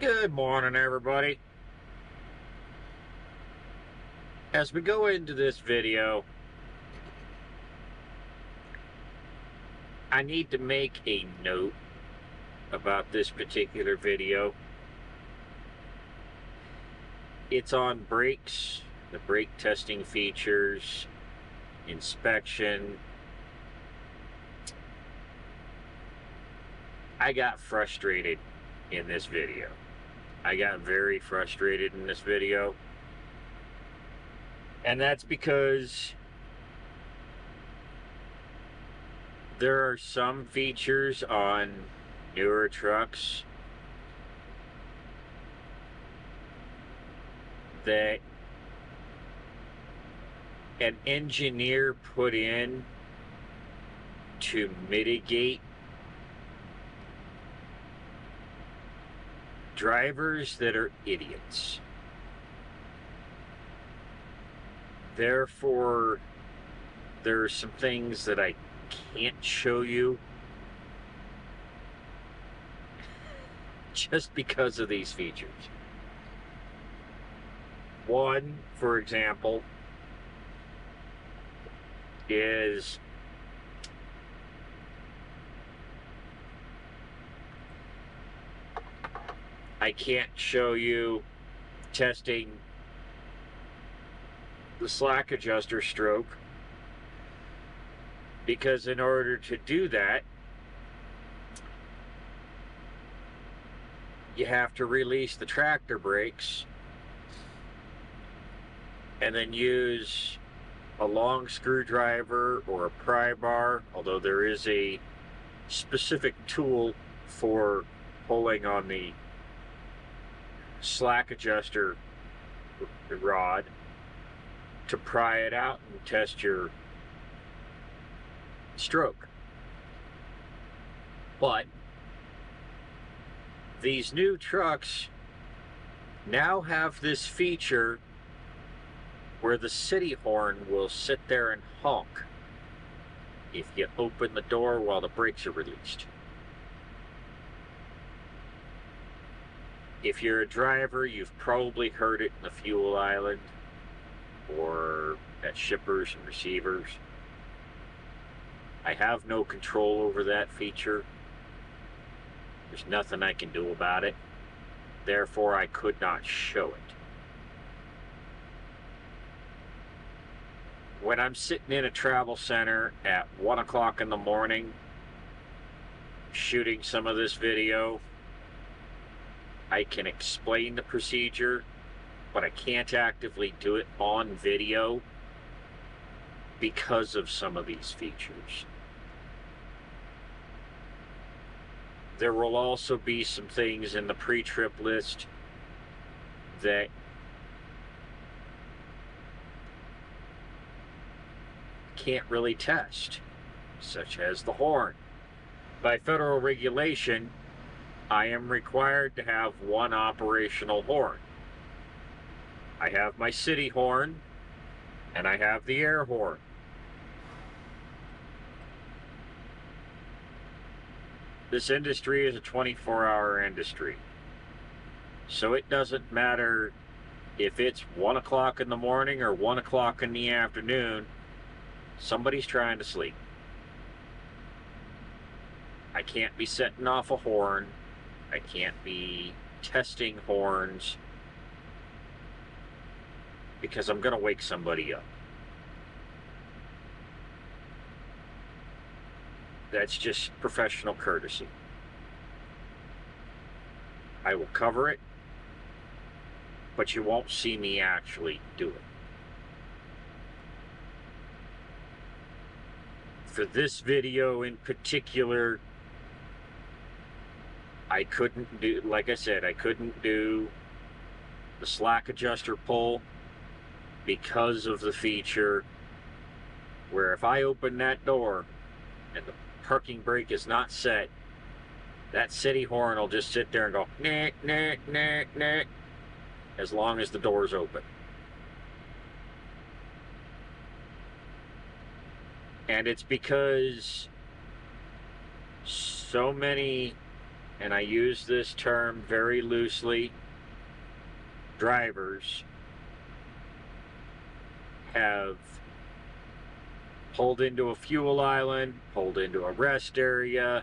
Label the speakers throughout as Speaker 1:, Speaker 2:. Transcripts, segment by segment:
Speaker 1: Good morning, everybody. As we go into this video, I need to make a note about this particular video. It's on brakes, the brake testing features, inspection. I got frustrated in this video. I got very frustrated in this video. And that's because there are some features on newer trucks that an engineer put in to mitigate drivers that are idiots. Therefore, there are some things that I can't show you just because of these features. One, for example, is I can't show you testing the slack adjuster stroke, because in order to do that, you have to release the tractor brakes and then use a long screwdriver or a pry bar, although there is a specific tool for pulling on the slack adjuster rod to pry it out and test your stroke. But these new trucks now have this feature where the city horn will sit there and honk if you open the door while the brakes are released. If you're a driver, you've probably heard it in the fuel island or at shippers and receivers. I have no control over that feature. There's nothing I can do about it. Therefore, I could not show it. When I'm sitting in a travel center at 1 o'clock in the morning shooting some of this video, I can explain the procedure, but I can't actively do it on video because of some of these features. There will also be some things in the pre-trip list that can't really test, such as the horn. By federal regulation, I am required to have one operational horn. I have my city horn, and I have the air horn. This industry is a 24-hour industry. So it doesn't matter if it's 1 o'clock in the morning or 1 o'clock in the afternoon, somebody's trying to sleep. I can't be setting off a horn. I can't be testing horns because I'm going to wake somebody up. That's just professional courtesy. I will cover it, but you won't see me actually do it. For this video in particular, I couldn't do, like I said, I couldn't do the slack adjuster pull because of the feature where if I open that door and the parking brake is not set, that city horn will just sit there and go nah, nah, nah, nah, as long as the door's open. And it's because so many and I use this term very loosely, drivers have pulled into a fuel island, pulled into a rest area,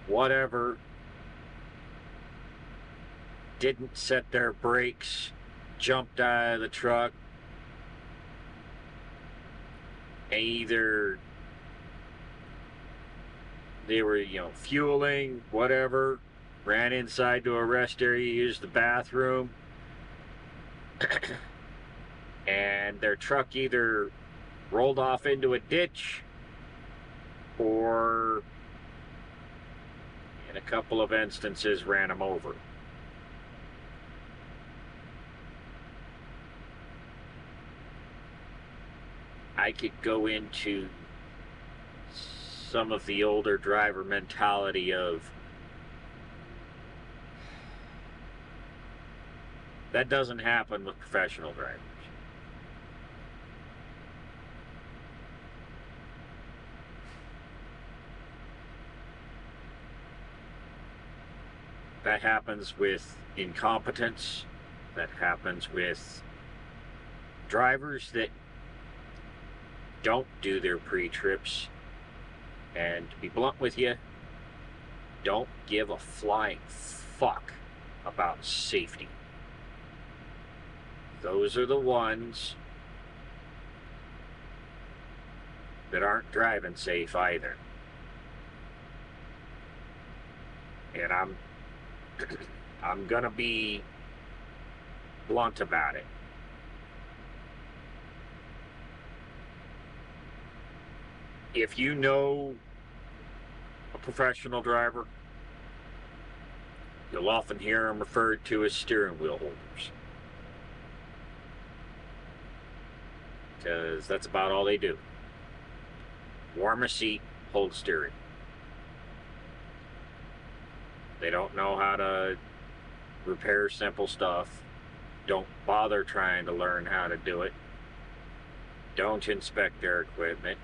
Speaker 1: whatever, didn't set their brakes, jumped out of the truck, and either they were, fueling, whatever, ran inside to a rest area, used the bathroom, and their truck either rolled off into a ditch or, in a couple of instances, ran them over. I could go into some of the older driver mentality of, that doesn't happen with professional drivers. That happens with incompetence. That happens with drivers that don't do their pre-trips. And to be blunt with you, don't give a flying fuck about safety. Those are the ones that aren't driving safe either. And I'm gonna be blunt about it. If you know a professional driver, you'll often hear them referred to as steering wheel holders, because that's about all they do. Warm a seat, hold steering. They don't know how to repair simple stuff. Don't bother trying to learn how to do it. Don't inspect their equipment.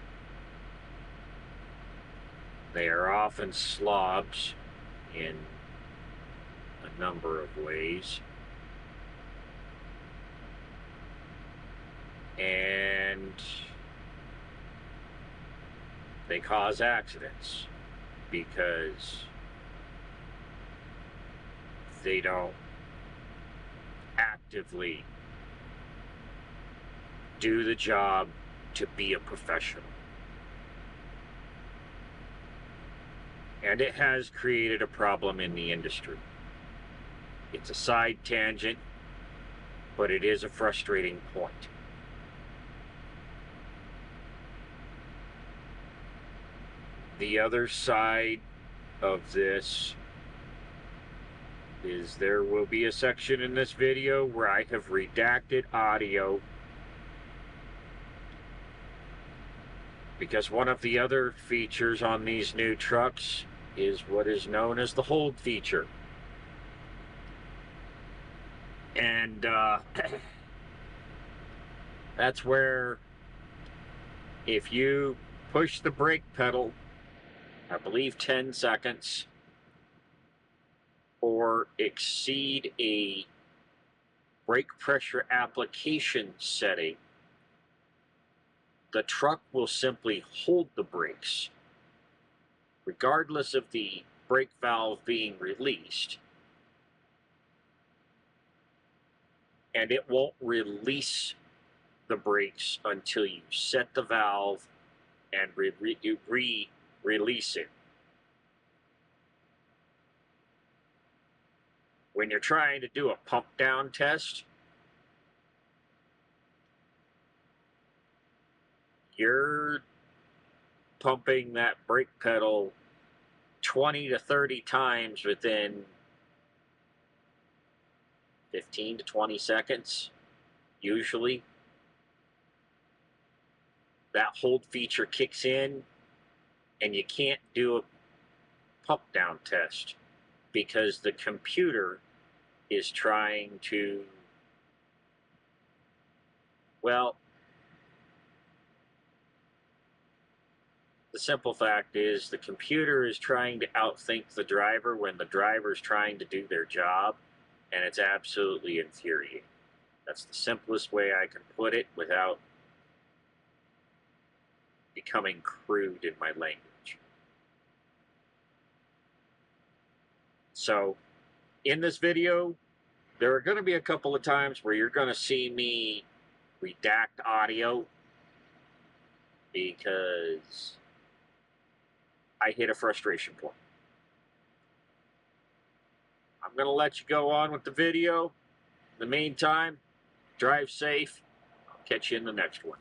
Speaker 1: They are often slobs in a number of ways. And they cause accidents because they don't actively do the job to be a professional. And it has created a problem in the industry. It's a side tangent, but it is a frustrating point. The other side of this is there will be a section in this video where I have redacted audio because one of the other features on these new trucks is what is known as the hold feature. And that's where if you push the brake pedal, I believe 10 seconds, or exceed a brake pressure application setting, the truck will simply hold the brakes, regardless of the brake valve being released. And it won't release the brakes until you set the valve and release it. When you're trying to do a pump down test, you're pumping that brake pedal 20 to 30 times within 15 to 20 seconds, usually. That hold feature kicks in, and you can't do a pump down test because the computer is trying to, well, The simple fact is the computer is trying to outthink the driver when the driver is trying to do their job, and it's absolutely infuriating. That's the simplest way I can put it without becoming crude in my language. So, in this video, there are going to be a couple of times where you're going to see me redact audio because I hit a frustration point. I'm going to let you go on with the video. In the meantime, drive safe. I'll catch you in the next one.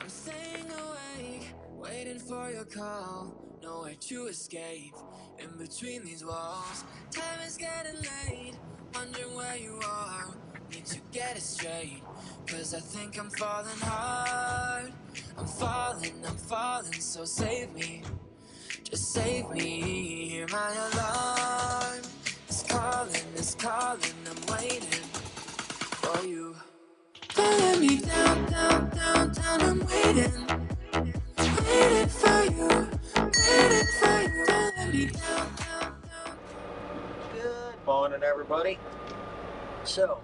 Speaker 2: I'm staying awake, waiting for your call. Nowhere to escape, in between these walls. Time is getting late, wondering where you are. Need to get it straight, cause I think I'm falling hard. I'm falling, so save me. Just save me, hear my alarm. It's calling, I'm waiting for you. Don't let me down, I'm waiting. Waiting for you, don't let me down.
Speaker 1: Good morning, everybody. So,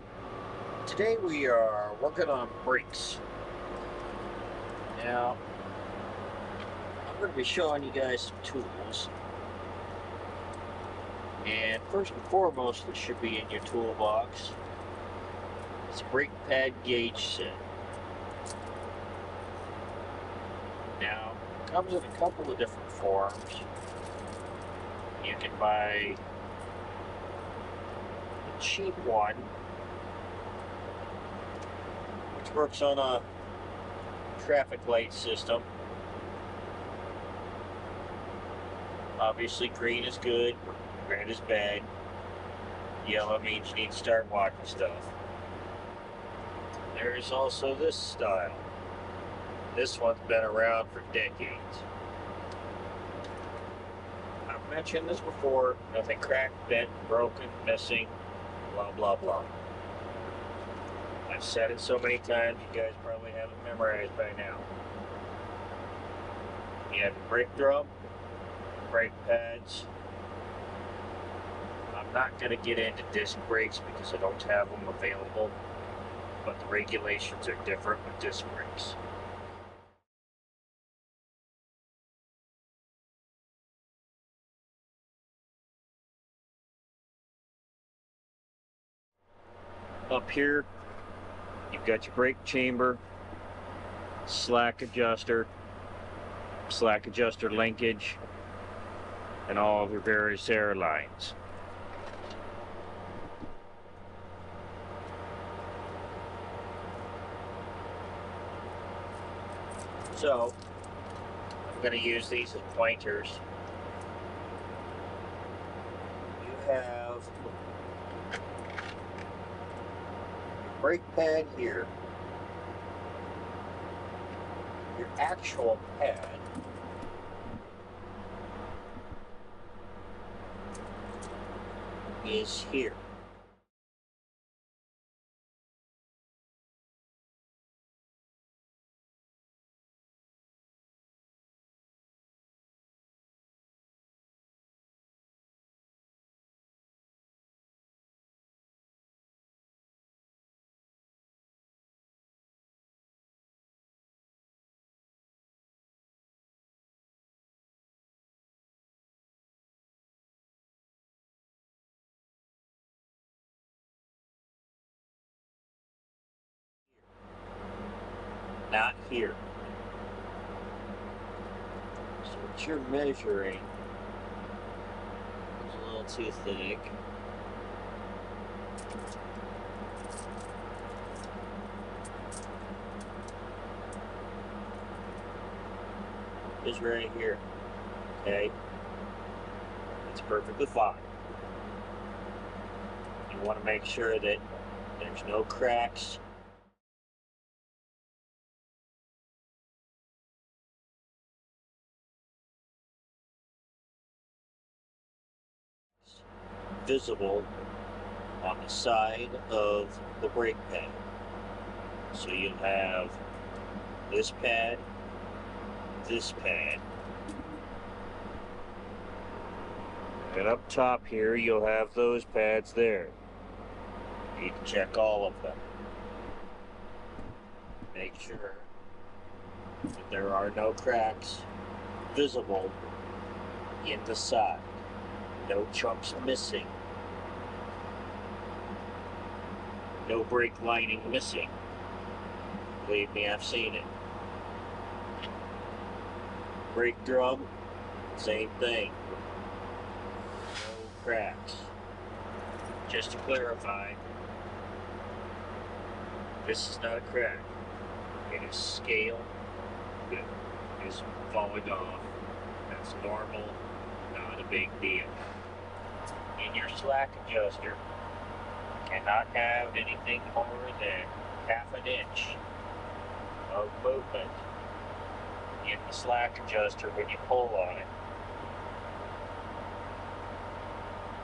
Speaker 1: today we are working on brakes. Now, I'm going to be showing you guys some tools. And first and foremost, that should be in your toolbox. It's a brake pad gauge set. Now, it comes in a couple of different forms. You can buy a cheap one, which works on a traffic light system. Obviously, green is good, red is bad, yellow means you need to start watching stuff. There's also this style. This one's been around for decades. I've mentioned this before, nothing cracked, bent, broken, missing, blah blah blah. I've said it so many times you guys probably have it memorized by now. You have your brake drum, brake pads. I'm not going to get into disc brakes because I don't have them available, but the regulations are different with disc brakes. Up here, you've got your brake chamber, slack adjuster linkage, and all of your various air lines. So, I'm going to use these as pointers. You have your brake pad here. Your actual pad is here. Not here. So what you're measuring is a little too thick. Is right here. Okay? It's perfectly fine. You want to make sure that there's no cracks. visible on the side of the brake pad. So you'll have this pad, and up top here you'll have those pads there. You need to check all of them. Make sure that there are no cracks visible in the side. No chunks missing. No brake lining missing. Believe me, I've seen it. Brake drum, same thing. No cracks. Just to clarify, this is not a crack. It is scale that is falling off. That's normal, not a big deal. In your slack adjuster, you cannot have anything more than half an inch of movement in the slack adjuster when you pull on it.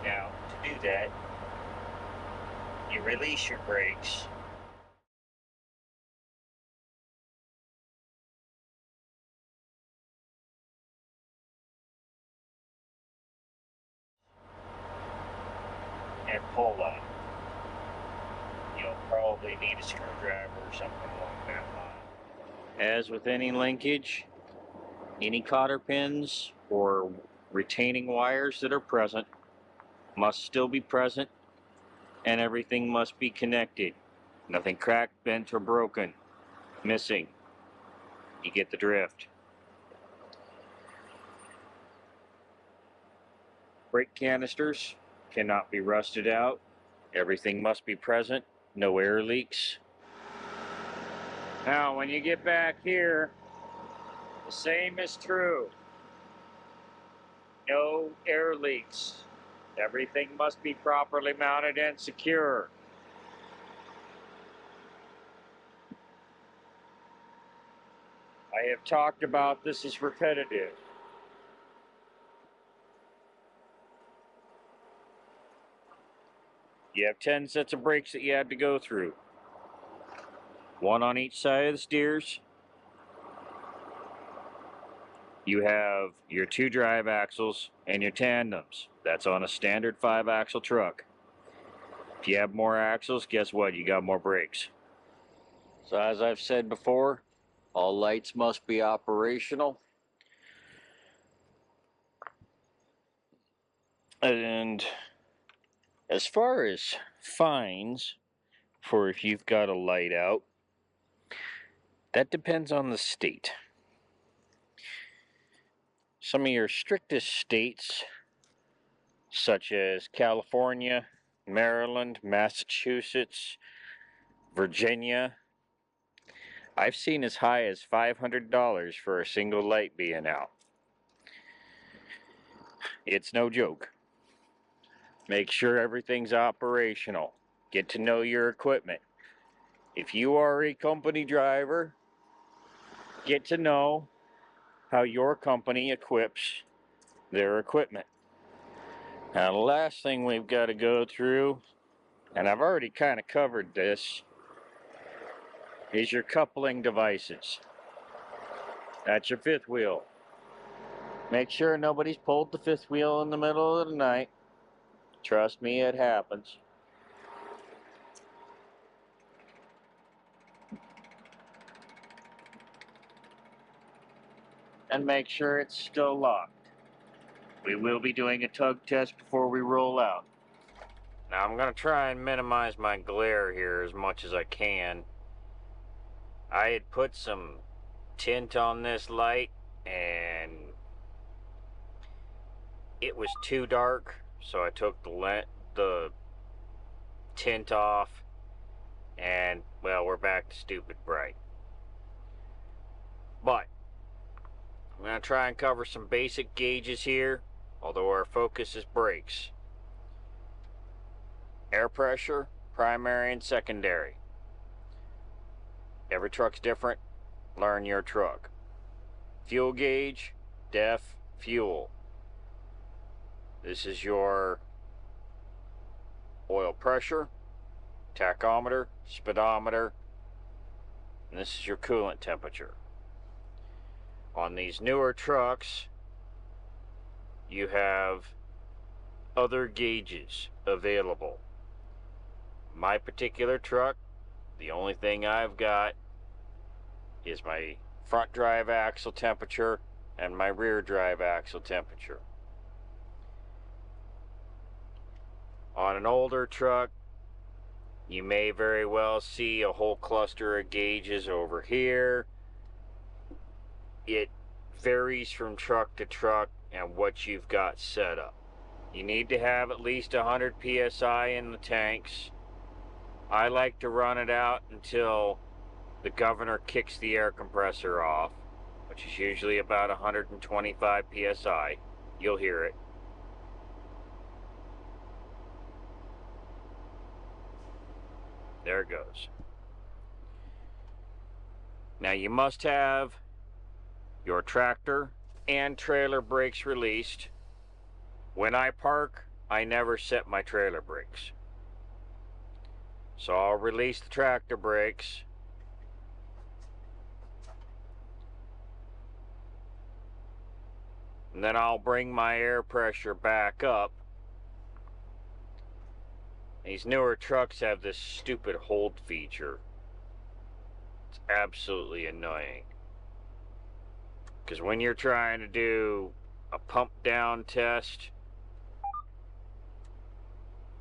Speaker 1: Now, to do that, you release your brakes. And pull on it. You'll probably need a screwdriver or something along that line. As with any linkage, any cotter pins or retaining wires that are present must still be present, and everything must be connected. Nothing cracked, bent, or broken. Missing. You get the drift. Brake canisters cannot be rusted out. Everything must be present. No air leaks. Now, when you get back here, the same is true. No air leaks. Everything must be properly mounted and secure. I have talked about this as repetitive. You have 10 sets of brakes that you had to go through. One on each side of the steers. You have your 2 drive axles and your tandems. That's on a standard 5-axle truck. If you have more axles, guess what? You got more brakes. So as I've said before, all lights must be operational. And as far as fines for if you've got a light out, that depends on the state. Some of your strictest states, such as California, Maryland, Massachusetts, Virginia, I've seen as high as $500 for a single light being out. It's no joke. Make sure everything's operational. Get to know your equipment. If you are a company driver, get to know how your company equips their equipment. Now, the last thing we've got to go through, and I've already kind of covered this, is your coupling devices. That's your fifth wheel. Make sure nobody's pulled the fifth wheel in the middle of the night. Trust me, it happens. And make sure it's still locked. We will be doing a tug test before we roll out. Now I'm going to try and minimize my glare here as much as I can. I had put some tint on this light and it was too dark, so I took the tint off, and well, we're back to stupid bright. But I'm going to try and cover some basic gauges here, although our focus is brakes. Air pressure, primary and secondary. Every truck's different. Learn your truck. Fuel gauge, def, fuel. This is your oil pressure, tachometer, speedometer, and this is your coolant temperature. On these newer trucks, you have other gauges available. My particular truck, the only thing I've got is my front drive axle temperature and my rear drive axle temperature. On an older truck, you may very well see a whole cluster of gauges over here. It varies from truck to truck and what you've got set up. You need to have at least 100 psi in the tanks. I like to run it out until the governor kicks the air compressor off, which is usually about 125 psi. You'll hear it. There it goes. Now you must have your tractor and trailer brakes released. When I park, I never set my trailer brakes. So I'll release the tractor brakes. And then I'll bring my air pressure back up. These newer trucks have this stupid hold feature. It's absolutely annoying. Because when you're trying to do a pump down test,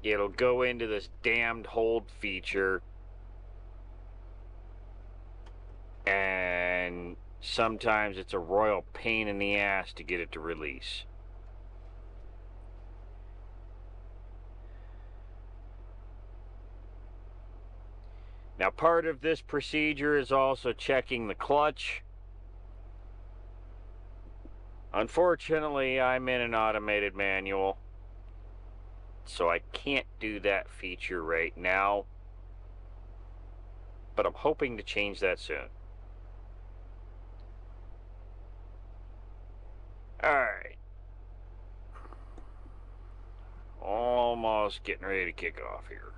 Speaker 1: it'll go into this damned hold feature, and sometimes it's a royal pain in the ass to get it to release. Now, part of this procedure is also checking the clutch. Unfortunately, I'm in an automated manual, so I can't do that feature right now, but I'm hoping to change that soon. Alright. Almost getting ready to kick off here.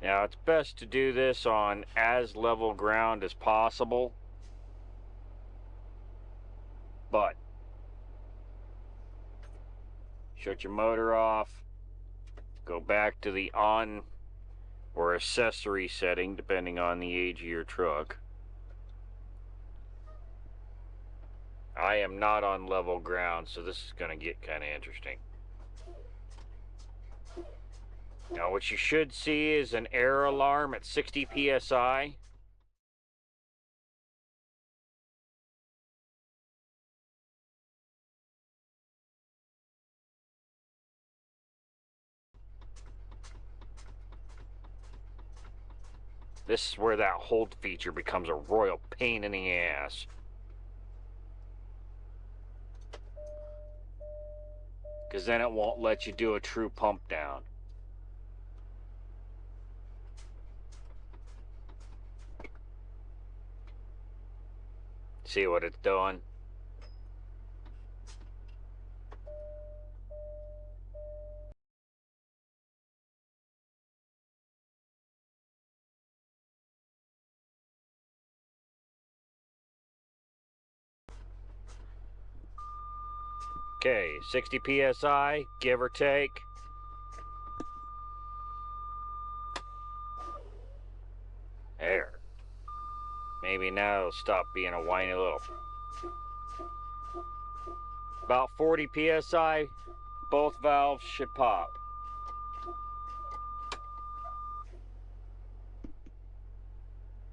Speaker 1: Now, it's best to do this on as level ground as possible, but shut your motor off, go back to the on or accessory setting, depending on the age of your truck. I am not on level ground, so this is going to get kind of interesting. Now, what you should see is an error alarm at 60 psi. This is where that hold feature becomes a royal pain in the ass. Because then it won't let you do a true pump down. See what it's doing? Okay, 60 psi, give or take. There. Maybe now it'll stop being a whiny little. About 40 psi, both valves should pop.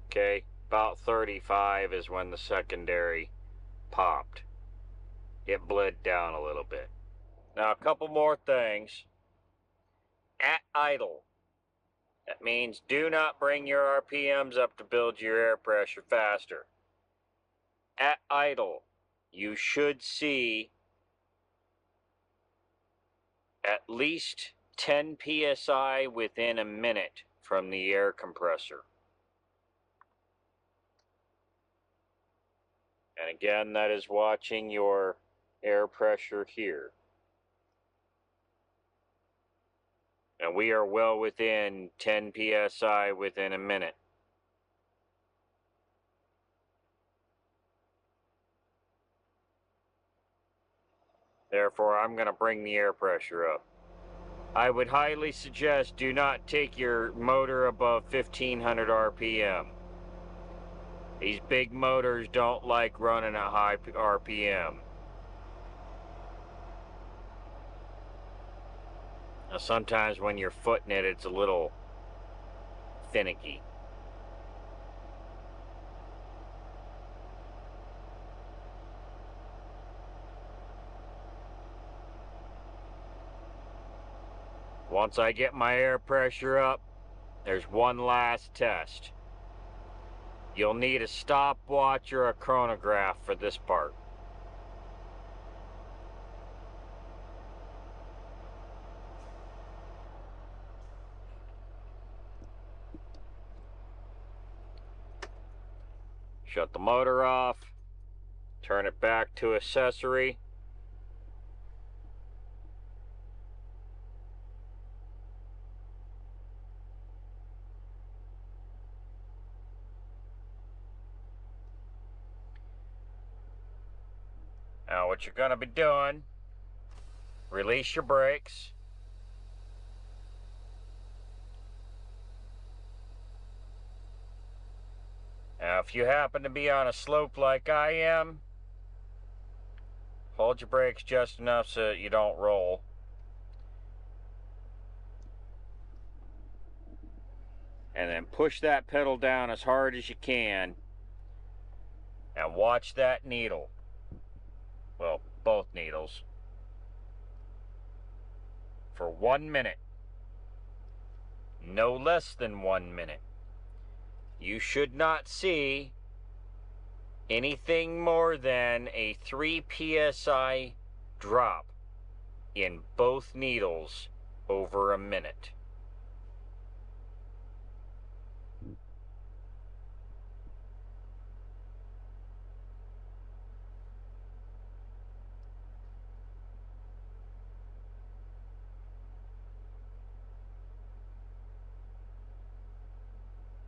Speaker 1: Okay, about 35 is when the secondary popped. It bled down a little bit. Now, a couple more things. At idle, that means do not bring your RPMs up to build your air pressure faster. At idle, you should see at least 10 psi within a minute from the air compressor. And again, that is watching your air pressure here. And we are well within 10 psi within a minute. Therefore, I'm going to bring the air pressure up. I would highly suggest do not take your motor above 1500 RPM. These big motors don't like running at high RPM. Now, sometimes when you're footing it, it's a little finicky. Once I get my air pressure up, there's one last test. You'll need a stopwatch or a chronograph for this part. Shut the motor off, turn it back to accessory. Now what you're going to be doing, release your brakes. Now if you happen to be on a slope like I am, hold your brakes just enough so that you don't roll. And then push that pedal down as hard as you can. And watch that needle. Well, both needles. For 1 minute. No less than 1 minute. You should not see anything more than a 3 psi drop in both needles over a minute.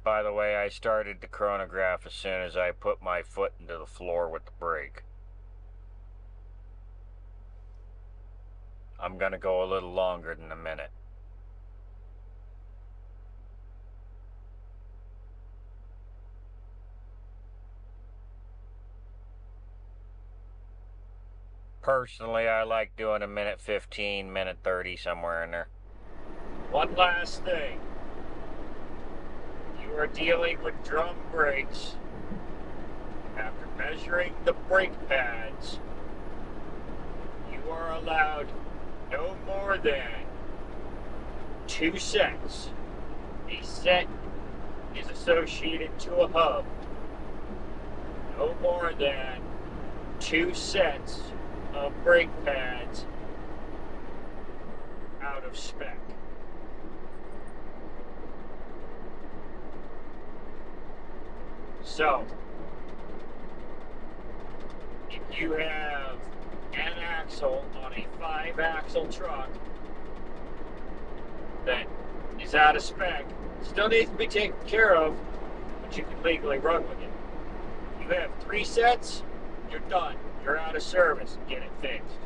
Speaker 1: By the way, I started the chronograph as soon as I put my foot into the floor with the brake. I'm gonna go a little longer than a minute. Personally, I like doing a minute 15, minute 30, somewhere in there. One last thing. You are dealing with drum brakes. After measuring the brake pads, you are allowed no more than 2 sets. A set is associated to a hub. No more than 2 sets of brake pads out of spec. So, if you have an axle on a 5-axle truck that is out of spec, still needs to be taken care of, but you can legally run with it. You have 3 sets, you're done. You're out of service. Get it fixed.